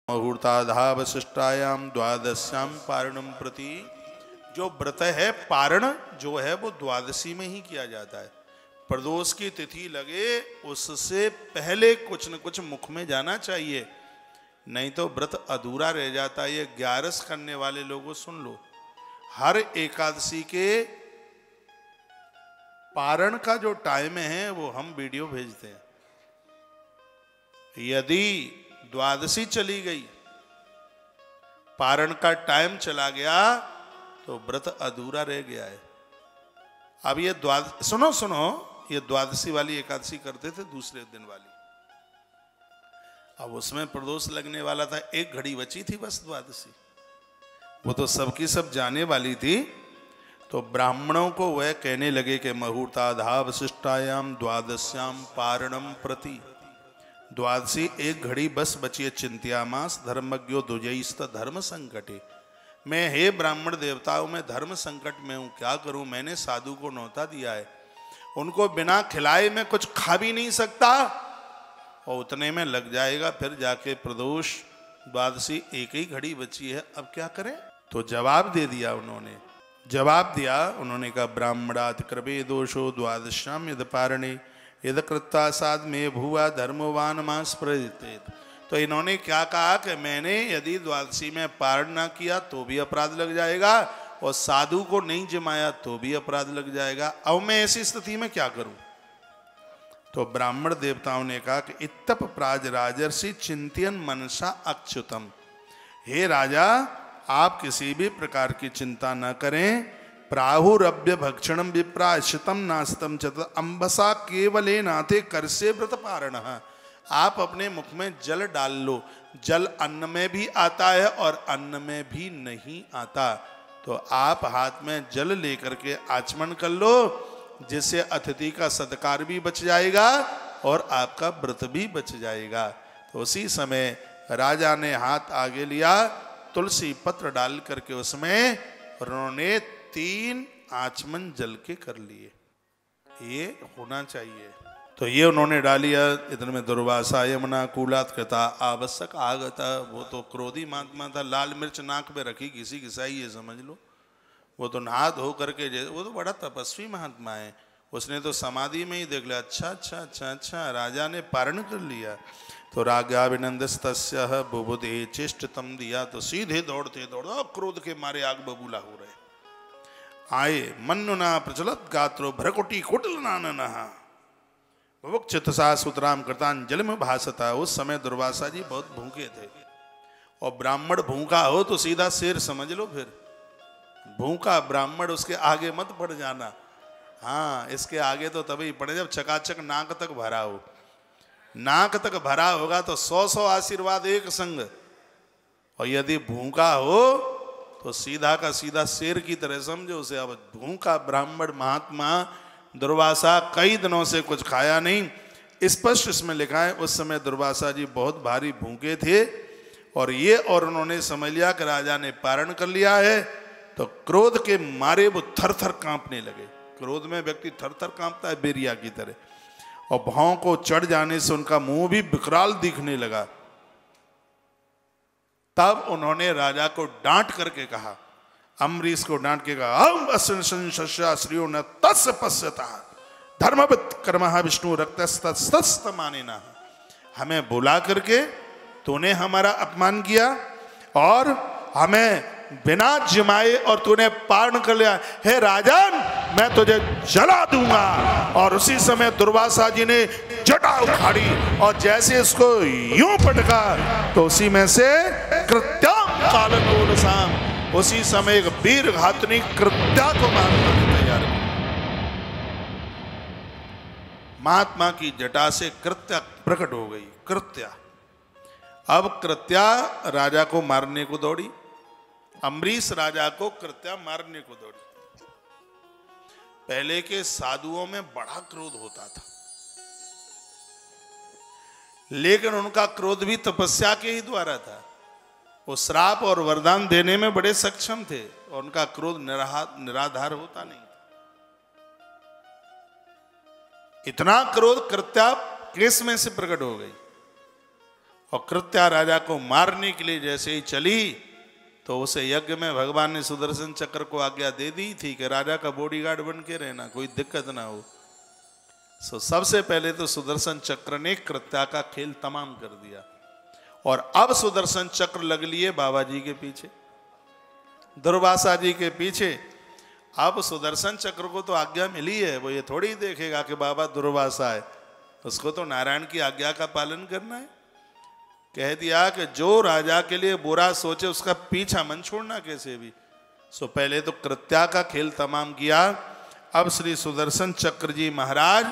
मुहूर्ताधावशिष्टायाम द्वादश्याम पारणम प्रति। जो व्रत है पारण जो है वो द्वादशी में ही किया जाता है। प्रदोष की तिथि लगे उससे पहले कुछ न कुछ मुख में जाना चाहिए, नहीं तो व्रत अधूरा रह जाता है। ये 11 करने वाले लोगों सुन लो, हर एकादशी के पारण का जो टाइम है वो हम वीडियो भेजते हैं। यदि द्वादशी चली गई, पारण का टाइम चला गया, तो व्रत अधूरा रह गया है। अब ये सुनो, ये द्वादशी वाली एकादशी करते थे, दूसरे दिन वाली। अब उसमें प्रदोष लगने वाला था, 1 घड़ी बची थी बस द्वादशी, वो तो सबकी सब जाने वाली थी। तो ब्राह्मणों को वह कहने लगे कि मुहूर्ताधावशिष्टायाम द्वादश्याम पारणम प्रति। द्वादशी 1 घड़ी बस बची है। चिंत्यामास धर्मज्ञो दुजैस्त धर्म संकटे। मैं हे ब्राह्मण देवताओं में धर्म संकट में हूँ, क्या करूँ? मैंने साधु को न्योता दिया है, उनको बिना खिलाए मैं कुछ खा भी नहीं सकता, और उतने में लग जाएगा फिर जाके प्रदोष। द्वादशी 1 ही घड़ी बची है, अब क्या करें? तो जवाब दे दिया उन्होंने। उन्होंने कहा ब्राह्मणात् कृपे दोषो द्वादश्याम यद पारणे यद कृत्ता साध में भुवा धर्मवान मास प्रदितेत। तो इन्होंने क्या कहा कि मैंने यदि द्वादशी में पारण ना किया तो भी अपराध लग जाएगा, और साधु को नहीं जमाया तो भी अपराध लग जाएगा। अब मैं ऐसी स्थिति में क्या करूं? तो ब्राह्मण देवताओं ने कहा कि इत्तप प्राज राजर्षि चिंतन मनसा अच्युतम। हे राजा, आप किसी भी प्रकार की चिंता न करें। प्राहुरभ्य भक्षणम विप्राश्रितम नास्तम चत अंबसा केवले नाथे करसे व्रत पारण। आप अपने मुख में जल डाल लो, जल अन्न में भी आता है और अन्न में भी नहीं आता। तो आप हाथ में जल लेकर के आचमन कर लो, जिससे अतिथि का सत्कार भी बच जाएगा और आपका व्रत भी बच जाएगा। तो उसी समय राजा ने हाथ आगे लिया, तुलसी पत्र डाल करके उसमें उन्होंने 3 आचमन जल के कर लिए। ये होना चाहिए। तो ये उन्होंने डालिया। इधर में दुर्वासा यमुना कूलात कृता आवश्यक आगता। वो तो क्रोधी महात्मा था, लाल मिर्च नाक पे रखी घिसी घिसाई, ये समझ लो। वो तो नहा धो करके, वो तो बड़ा तपस्वी महात्मा है, उसने तो समाधि में ही देख लिया, अच्छा राजा ने पारण कर लिया। तो रागाभिनंदस्तस्य बुबुधे चेष्टतम दिया। तो सीधे दौड़ते क्रोध के मारे आग बबूला हो रहे आए। मन्नुना प्रचलत गात्रो भ्रकुटी कुटल नाननः चित्तसा सुतराम कृतान जल में भासता। उस समय दुर्वासा जी बहुत भूखे थे, और ब्राह्मण भूखा हो तो सीधा शेर समझ लो। फिर भूखा ब्राह्मण, उसके आगे मत पड़ जाना। हाँ, इसके आगे तो तभी पड़े जब चकाचक नाक तक भरा हो। नाक तक भरा होगा तो 100 आशीर्वाद एक संग, और यदि भूखा हो तो सीधा का सीधा शेर की तरह समझो उसे। अब भूखा ब्राह्मण महात्मा दुर्वासा कई दिनों से कुछ खाया नहीं। स्पष्ट इसमें लिखा है उस समय दुर्वासा जी बहुत भारी भूखे थे, और उन्होंने समझ लिया कि राजा ने पारण कर लिया है। तो क्रोध के मारे वो थर थर कांपने लगे। क्रोध में व्यक्ति थर थर कांपता है बेरिया की तरह, और भाव को चढ़ जाने से उनका मुंह भी विकराल दिखने लगा। तब उन्होंने राजा को डांट करके कहा, अम्बरीश को डांट के कहा, श्रियो न तस् पश्यता धर्मवत् कर्मः विष्णु रक्तस्तमानिना। हमें बुला करके तूने हमारा अपमान किया, और हमें बिना जमाए और तूने पारण कर लिया। हे राजन, मैं तुझे जला दूंगा। और उसी समय दुर्वासा जी ने जटा उखाड़ी, और जैसे इसको यूं पटका तो उसी में से कृत्याम कालकोलसाम, उसी समय एक वीर घातनी कृत्या को मारने की तैयार की। महात्मा की जटा से कृत्या प्रकट हो गई। कृत्या, अब कृत्या राजा को मारने को दौड़ी। अम्बरीश राजा को कृत्या मारने को दौड़ी। पहले के साधुओं में बड़ा क्रोध होता था, लेकिन उनका क्रोध भी तपस्या के ही द्वारा था। वो श्राप और वरदान देने में बड़े सक्षम थे, और उनका क्रोध निराधार होता नहीं। इतना क्रोध कृत्या केस में से प्रकट हो गई। और कृत्या राजा को मारने के लिए जैसे ही चली तो उसे यज्ञ में भगवान ने सुदर्शन चक्र को आज्ञा दे दी थी कि राजा का बॉडीगार्ड बन के रहना, कोई दिक्कत ना हो। सो सबसे पहले तो सुदर्शन चक्र ने कृत्या का खेल तमाम कर दिया और अब सुदर्शन चक्र लग लिए बाबा जी के पीछे, दुर्वासा जी के पीछे। अब सुदर्शन चक्र को तो आज्ञा मिली है, वो ये थोड़ी देखेगा कि बाबा दुर्वासा है, उसको तो नारायण की आज्ञा का पालन करना है। कह दिया कि जो राजा के लिए बुरा सोचे उसका पीछा मन छोड़ना कैसे भी। सो पहले तो कृत्या का खेल तमाम किया। अब श्री सुदर्शन चक्र जी महाराज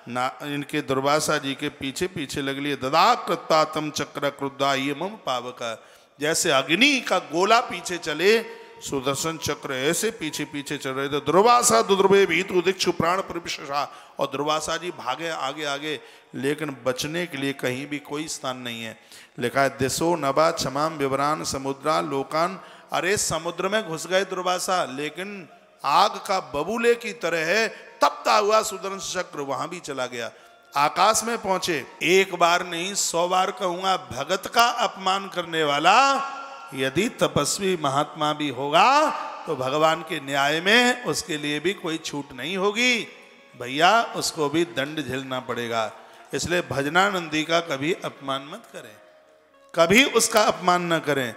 ना इनके दुर्वासा जी के पीछे पीछे लग लिए। ददा कृत्ता तम चक्र क्रुद्धा ये मम पावका, जैसे अग्नि का गोला पीछे चले सुदर्शन चक्र ऐसे पीछे पीछे चल रहे थे। दुर्वासा दुर्वे भीतु दीक्षु प्राण प्रविशा, और दुर्वासा जी भागे आगे आगे, लेकिन बचने के लिए कहीं भी कोई स्थान नहीं है। लिखा है दिशो नभा क्षमाम विवरान समुद्रा लोकान। अरे समुद्र में घुस गए दुर्वासा, लेकिन आग का बबूले की तरह है तपता हुआ सुदर्शन चक्र वहां भी चला गया। आकाश में पहुंचे, एक बार नहीं 100 बार कहूंगा, भगत का अपमान करने वाला यदि तपस्वी महात्मा भी होगा तो भगवान के न्याय में उसके लिए भी कोई छूट नहीं होगी भैया, उसको भी दंड झेलना पड़ेगा। इसलिए भजनानंदी का कभी अपमान मत करें, कभी उसका अपमान न करें।